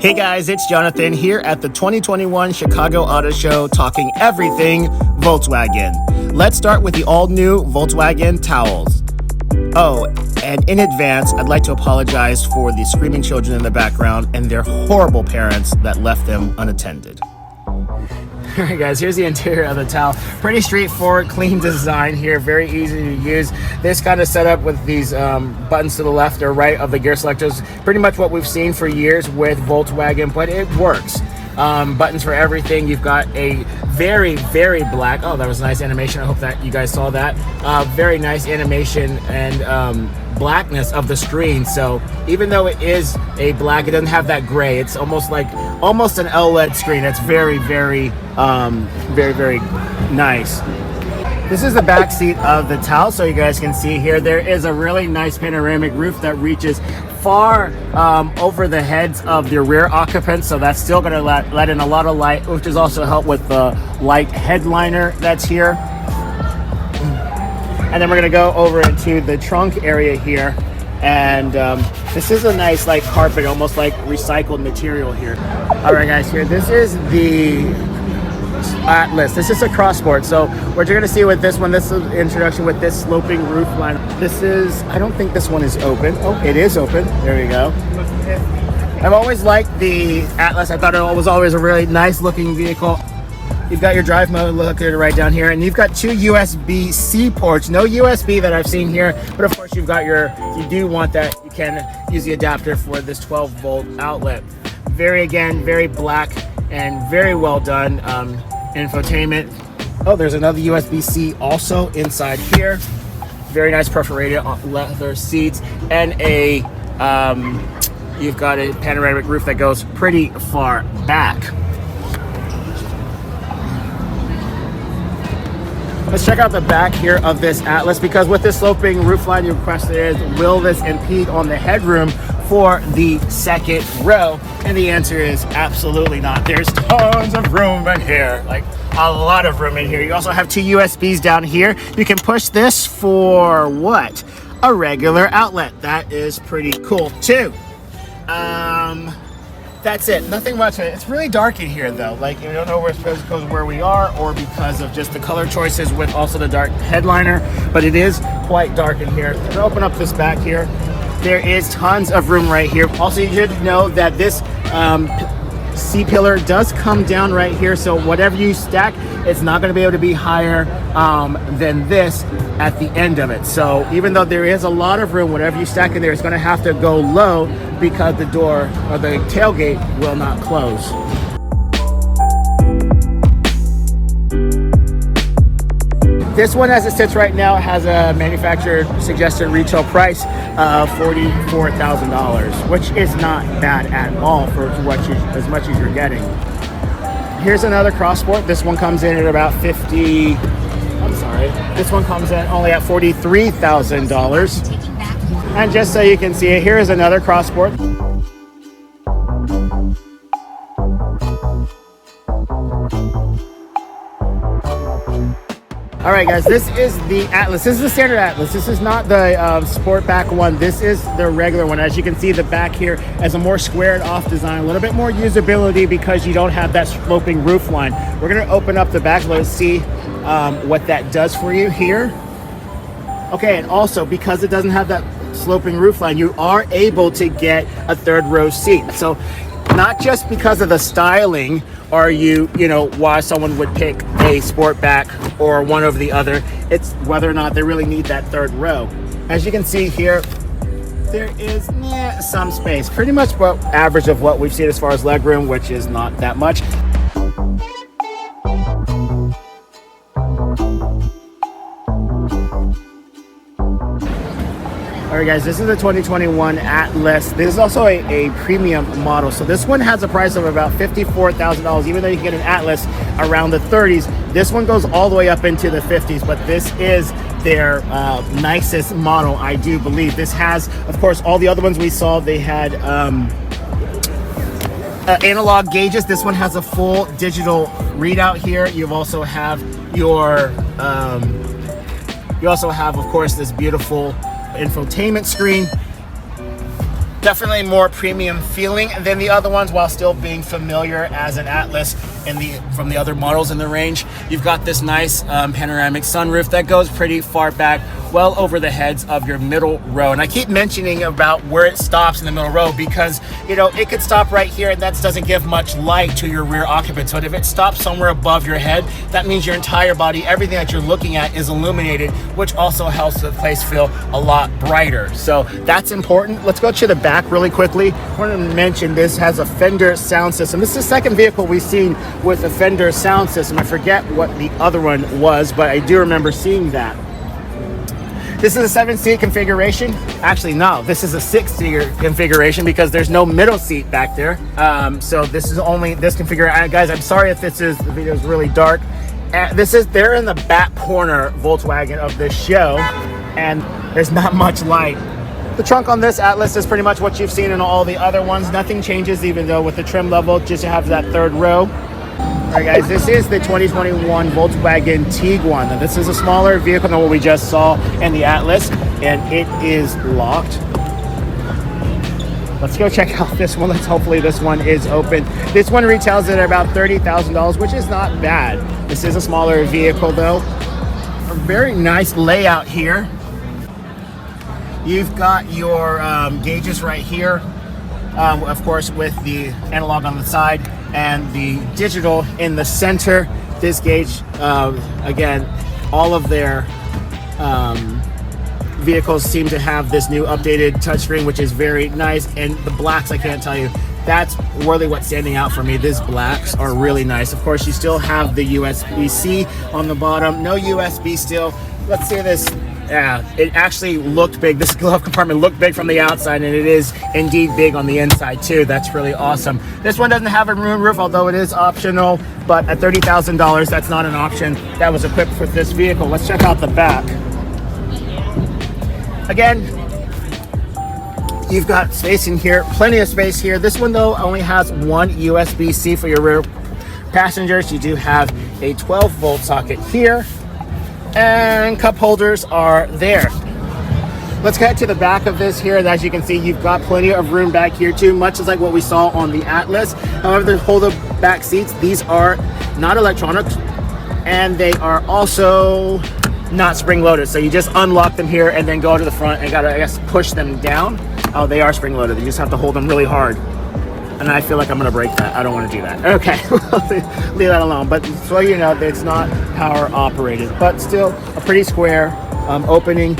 Hey guys, it's Jonathan here at the 2021 Chicago Auto Show talking everything Volkswagen. Let's start with the all-new Volkswagen Taos. Oh, and in advance, I'd like to apologize for the screaming children in the background and their horrible parents that left them unattended. Alright guys, here's the interior of the Taos. Pretty straightforward, clean design here, very easy to use. This kind of setup with these buttons to the left or right of the gear selectors, pretty much what we've seen for years with Volkswagen, but it works. Buttons for everything. You've got a very, very black, oh, that was a nice animation. I hope that you guys saw that. Very nice animation and blackness of the screen. So even though it is a black, it doesn't have that gray. It's almost an OLED screen. It's very, very, very nice. This is the back seat of the Taos, so you guys can see here. There is a really nice panoramic roof that reaches far over the heads of the rear occupants, so that's still going to let in a lot of light, which is also help with the light headliner that's here. And then we're going to go over into the trunk area here, and this is a nice like carpet, almost like recycled material here. All right guys, here, this is the Atlas. This is a cross sport. So what you're going to see with this one, this is an introduction with this sloping roof line. This is, I don't think this one is open. Oh, it is open. There you go. I've always liked the Atlas. I thought it was always a really nice looking vehicle. You've got your drive mode located right down here, and you've got two USB-C ports. No USB that I've seen here, but of course you've got your, if you do want that, you can use the adapter for this 12-volt outlet. Very black and very well done. Infotainment. Oh, there's another USB-C also inside here. Very nice perforated leather seats, and a you've got a panoramic roof that goes pretty far back. Let's check out the back here of this Atlas, because with this sloping roofline, your question is, will this impede on the headroom for the second row? And the answer is absolutely not. There's tons of room in here, like a lot of room in here. You also have two USBs down here. You can push this for what? A regular outlet. That is pretty cool too. That's it, nothing much. It's really dark in here though. Like, you don't know where it's supposed to go, where we are, or because of just the color choices with also the dark headliner, but it is quite dark in here. To open up this back here, there is tons of room right here. Also, you should know that this C-pillar does come down right here, so whatever you stack, it's not going to be able to be higher than this at the end of it. So even though there is a lot of room, whatever you stack in there is going to have to go low, because the door or the tailgate will not close. This one, as it sits right now, has a manufacturer suggested retail price of $44,000, which is not bad at all for as much as you're getting. Here's another cross sport. This one comes in at about this one comes in only at $43,000. And just so you can see it, here is another cross sport. All right, guys, this is the Atlas. This is the standard Atlas. This is not the Sportback one. This is the regular one. As you can see, the back here has a more squared off design, a little bit more usability because you don't have that sloping roof line. We're gonna open up the back. Let's see what that does for you here. Okay, and also because it doesn't have that sloping roof line, you are able to get a third row seat. So not just because of the styling are you know, why someone would pick a Sportback or one over the other. It's whether or not they really need that third row. As you can see here, there is some space, pretty much what average of what we've seen as far as legroom, which is not that much. Alright guys, this is the 2021 Atlas. This is also a premium model. So this one has a price of about $54,000, even though you can get an Atlas around the 30s. This one goes all the way up into the 50s, but this is their nicest model, I do believe. This has, of course, all the other ones we saw, they had analog gauges. This one has a full digital readout here. You also have your, of course, this beautiful infotainment screen. Definitely more premium feeling than the other ones, while still being familiar as an Atlas from the other models in the range. You've got this nice panoramic sunroof that goes pretty far back, well over the heads of your middle row. And I keep mentioning about where it stops in the middle row because, you know, it could stop right here and that doesn't give much light to your rear occupants. But if it stops somewhere above your head, that means your entire body, everything that you're looking at is illuminated, which also helps the place feel a lot brighter. So that's important. Let's go to the back really quickly. I want to mention this has a Fender sound system. This is the second vehicle we've seen with a Fender sound system. I forget what the other one was, but I do remember seeing that. This is a 7-seat configuration. Actually, no, this is a 6-seater configuration because there's no middle seat back there. So this is only this configuration. Guys, I'm sorry if the video is really dark. They're in the back corner Volkswagen of this show, and there's not much light. The trunk on this Atlas is pretty much what you've seen in all the other ones. Nothing changes, even though with the trim level, just to have that third row. All right, guys, this is the 2021 Volkswagen Tiguan. Now, this is a smaller vehicle than what we just saw in the Atlas, and it is locked. Let's go check out this one. Hopefully this one is open. This one retails at about $30,000, which is not bad. This is a smaller vehicle, though. A very nice layout here. You've got your gauges right here, of course, with the analog on the side and the digital in the center. This gauge, again, all of their vehicles seem to have this new updated touchscreen, which is very nice. And the blacks, I can't tell you, that's really what's standing out for me. These blacks are really nice. Of course, you still have the USB-C on the bottom. No USB still. Let's see this. Yeah, it actually looked big. This glove compartment looked big from the outside, and it is indeed big on the inside too. That's really awesome. This one doesn't have a moonroof, although it is optional, but at $30,000, that's not an option that was equipped with this vehicle. Let's check out the back. Again, you've got space in here, plenty of space here. This one, though, only has one USB-C for your rear passengers. You do have a 12-volt socket here, and cup holders are there. Let's get to the back of this here, and as you can see, you've got plenty of room back here too, much as like what we saw on the Atlas. However, the foldable back seats, these are not electronic, and they are also not spring loaded. So you just unlock them here and then go to the front and gotta, I guess, push them down. Oh, they are spring loaded. You just have to hold them really hard. And I feel like I'm gonna break that. I don't wanna do that. Okay, leave that alone. But so you know, it's not power operated, but still a pretty square opening.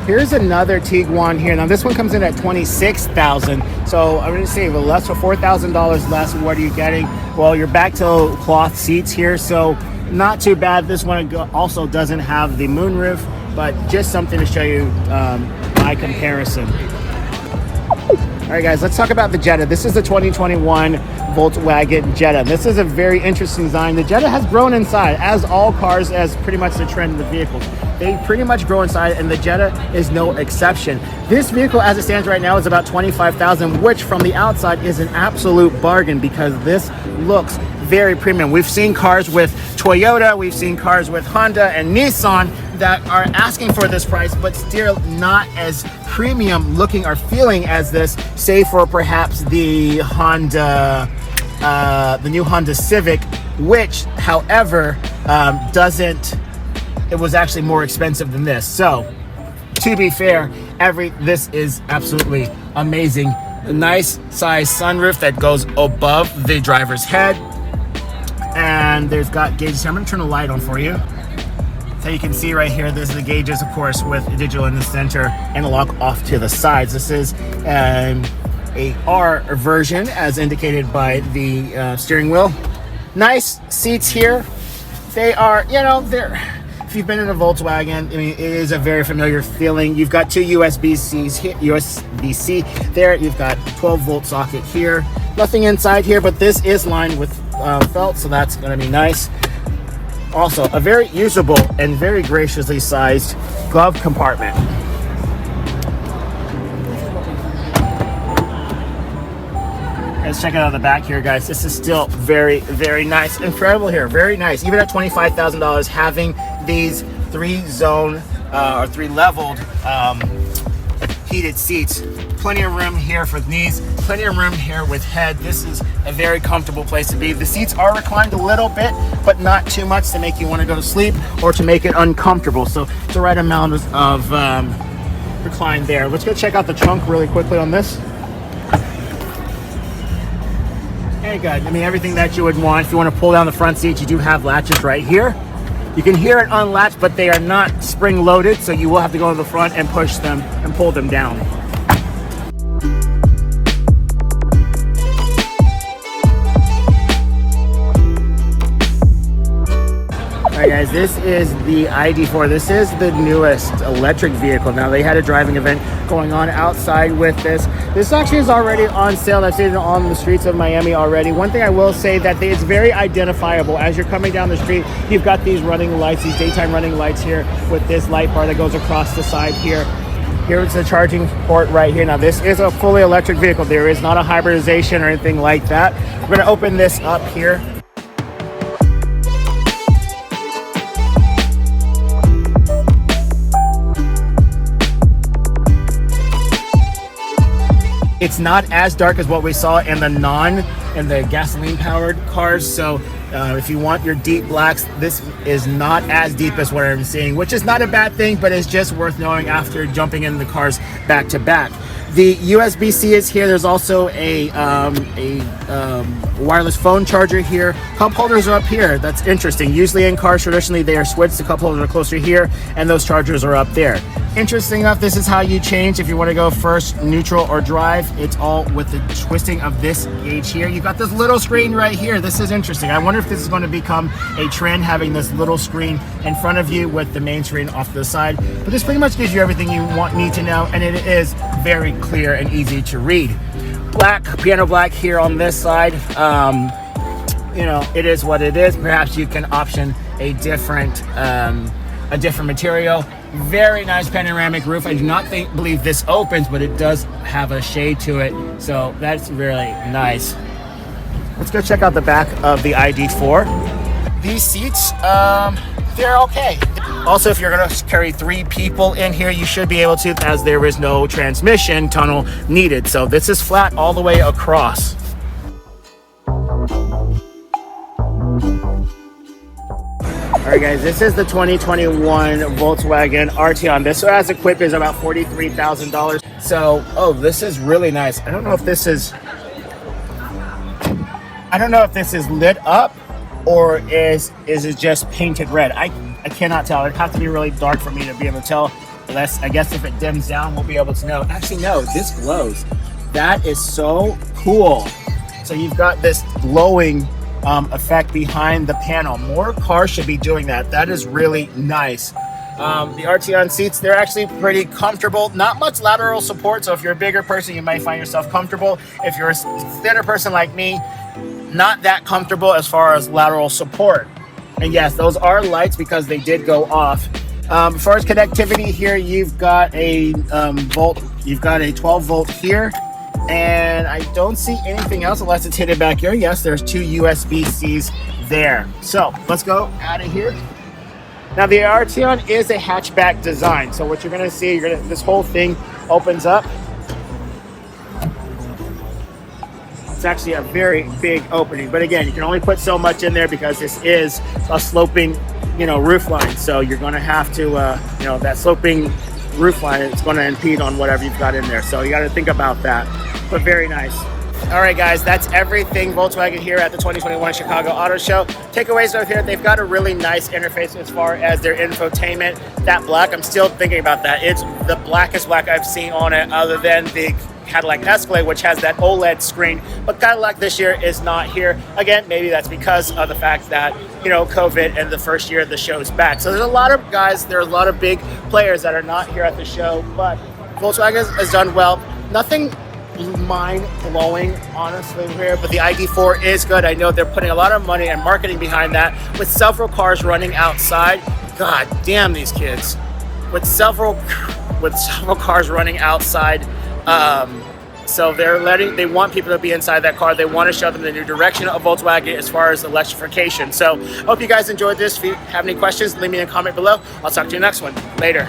Here's another Tiguan here. Now this one comes in at $26,000. So I'm gonna say less for $4,000 less. What are you getting? Well, you're back to cloth seats here, so not too bad. This one also doesn't have the moonroof, but just something to show you by comparison. All right, guys, let's talk about the Jetta. This is the 2021 Volkswagen Jetta. This is a very interesting design. The Jetta has grown inside, as all cars, as pretty much the trend of the vehicles. They pretty much grow inside, and the Jetta is no exception. This vehicle, as it stands right now, is about $25,000, which from the outside is an absolute bargain because this looks very premium. We've seen cars with Toyota, we've seen cars with Honda and Nissan that are asking for this price, but still not as premium looking or feeling as this, say for perhaps the Honda, the new Honda Civic, which, however, it was actually more expensive than this. So, to be fair, this is absolutely amazing. A nice size sunroof that goes above the driver's head. And there's got gauges here. I'm gonna turn the light on for you. So you can see right here, this is the gauges, of course, with digital in the center, analog off to the sides. This is a R version, as indicated by the steering wheel. Nice seats here. They are, you know, if you've been in a Volkswagen, I mean, it is a very familiar feeling. You've got two USB-C there. You've got 12-volt socket here. Nothing inside here, but this is lined with felt, so that's going to be nice. Also, a very usable and very graciously sized glove compartment. Let's check it out the back here, guys. This is still very, very nice. Incredible here, very nice. Even at $25,000, having these three-leveled heated seats. Plenty of room here for knees, plenty of room here with head. This is a very comfortable place to be. The seats are reclined a little bit, but not too much to make you want to go to sleep or to make it uncomfortable. So it's the right amount of recline there. Let's go check out the trunk really quickly on this. Very good. I mean, everything that you would want. If you want to pull down the front seats, you do have latches right here. You can hear it unlatched, but they are not spring loaded, so you will have to go to the front and push them and pull them down. Alright guys, this is the ID.4. This is the newest electric vehicle. Now they had a driving event going on outside with this. This actually is already on sale. I've seen it on the streets of Miami already. One thing I will say that it's very identifiable. As you're coming down the street, you've got these running lights, these daytime running lights here with this light bar that goes across the side here. Here's the charging port right here. Now this is a fully electric vehicle. There is not a hybridization or anything like that. We're gonna open this up here. It's not as dark as what we saw in the gasoline powered cars. So if you want your deep blacks, this is not as deep as what I'm seeing, which is not a bad thing, but it's just worth knowing after jumping in the cars back to back. The USB-C is here. There's also a wireless phone charger here. Cup holders are up here. That's interesting. Usually in cars, traditionally, they are switched. The cup holders are closer here, and those chargers are up there. Interesting enough, this is how you change if you want to go first, neutral, or drive. It's all with the twisting of this gauge here. You got this little screen right here. This is interesting. I wonder if this is going to become a trend, having this little screen in front of you with the main screen off to the side. But this pretty much gives you everything you need to know, and it is very clear and easy to read. Black, piano black here on this side. You know, it is what it is. Perhaps you can option a different material. Very nice panoramic roof. I do not believe this opens, but it does have a shade to it, so that's really nice. Let's go check out the back of the ID.4. These seats, they're okay. Also, if you're going to carry 3 people in here, you should be able to, as there is no transmission tunnel needed. So this is flat all the way across. Alright guys, this is the 2021 Volkswagen Arteon. This as equipped is about $43,000. So, oh, this is really nice. I don't know if this is lit up or is it just painted red. I cannot tell. It'd have to be really dark for me to be able to tell. Unless, I guess if it dims down, we'll be able to know. Actually, no, this glows. That is so cool. So you've got this glowing effect behind the panel. More cars should be doing that. That is really nice. The Arteon seats, they're actually pretty comfortable. Not much lateral support, so if you're a bigger person, you might find yourself comfortable. If you're a thinner person like me, not that comfortable as far as lateral support. And yes, those are lights because they did go off. As far as connectivity here, you've got a you've got a 12 volt here. And I don't see anything else unless it's hidden back here. Yes, there's 2 USB-Cs there. So let's go out of here. Now the Arteon is a hatchback design. So what you're gonna see, this whole thing opens up. It's actually a very big opening. But again, you can only put so much in there because this is a sloping, roof line. So you're gonna have to, that sloping roof line is gonna impede on whatever you've got in there. So you gotta think about that. But very nice. All right, guys, that's everything Volkswagen here at the 2021 Chicago Auto Show. Takeaways over here, they've got a really nice interface as far as their infotainment. That black, I'm still thinking about that. It's the blackest black I've seen on it other than the Cadillac Escalade, which has that OLED screen. But Cadillac this year is not here. Again, maybe that's because of the fact that, COVID and the first year of the show's back. So there's a lot of guys, there's a lot of big players that are not here at the show, but Volkswagen has done well. Nothing mind-blowing, honestly, here, but the ID.4 is good. I know they're putting a lot of money and marketing behind that with several cars running outside. God damn these kids. With several cars running outside. So they want people to be inside that car. They want to show them the new direction of Volkswagen as far as electrification. So I hope you guys enjoyed this. If you have any questions, leave me a comment below. I'll talk to you next one. Later.